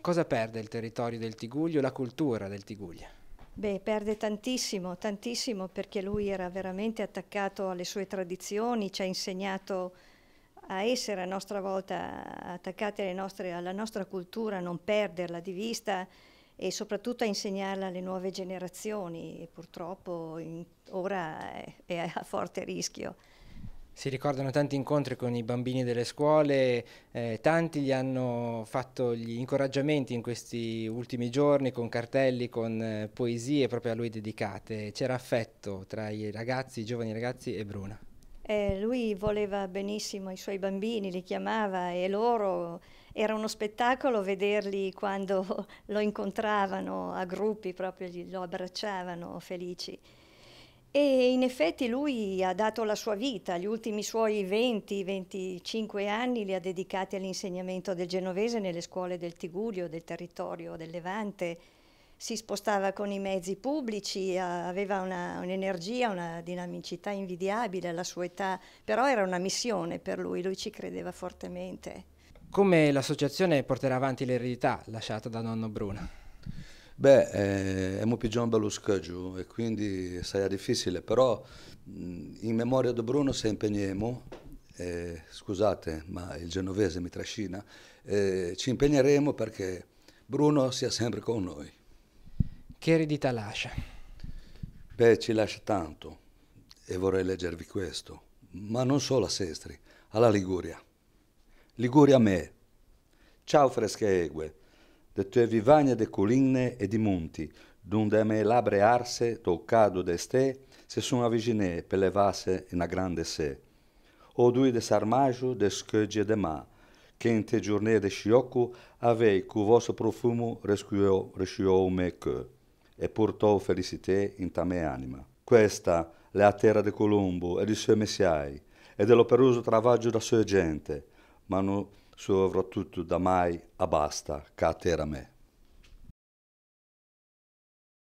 Cosa perde il territorio del Tiguglio, la cultura del Tiguglio? Beh, perde tantissimo, tantissimo perché lui era veramente attaccato alle sue tradizioni, ci ha insegnato a essere a nostra volta attaccati alla nostra cultura, a non perderla di vista e soprattutto a insegnarla alle nuove generazioni e purtroppo ora è a forte rischio. Si ricordano tanti incontri con i bambini delle scuole, tanti gli hanno fatto gli incoraggiamenti in questi ultimi giorni con cartelli, con poesie proprio a lui dedicate. C'era affetto tra i ragazzi, i giovani ragazzi e Bruna. Lui voleva benissimo i suoi bambini, li chiamava e loro era uno spettacolo vederli quando lo incontravano a gruppi, proprio lo abbracciavano felici. E in effetti lui ha dato la sua vita, gli ultimi suoi 20-25 anni li ha dedicati all'insegnamento del genovese nelle scuole del Tigullio, del territorio del Levante. Si spostava con i mezzi pubblici, aveva un'energia, una dinamicità invidiabile alla sua età, però era una missione per lui ci credeva fortemente. Come l'associazione porterà avanti l'eredità lasciata da nonno Bruna? Beh, è un pigion bello scoggio e quindi sarà difficile, però in memoria di Bruno se impegniamo, scusate ma il genovese mi trascina, ci impegneremo perché Bruno sia sempre con noi. Che eredità lascia? Beh, ci lascia tanto e vorrei leggervi questo, ma non solo a Sestri, alla Liguria. Liguria a me. Ciao fresche egue, de tue vivagne de colline e di monti, donde me labre arse, toccado de ste, se sono avvicinate per levarse in una grande sé. O due de sarmaggio, de scoglie de ma, che in te giornate de sciocco avei cu vostro profumo rescuiò me che, e portò felicità in ta me anima. Questa è la terra de Colombo e di suoi messiai, e dell'operoso travaggio da sua gente, ma non soprattutto da mai a basta, che a terra me.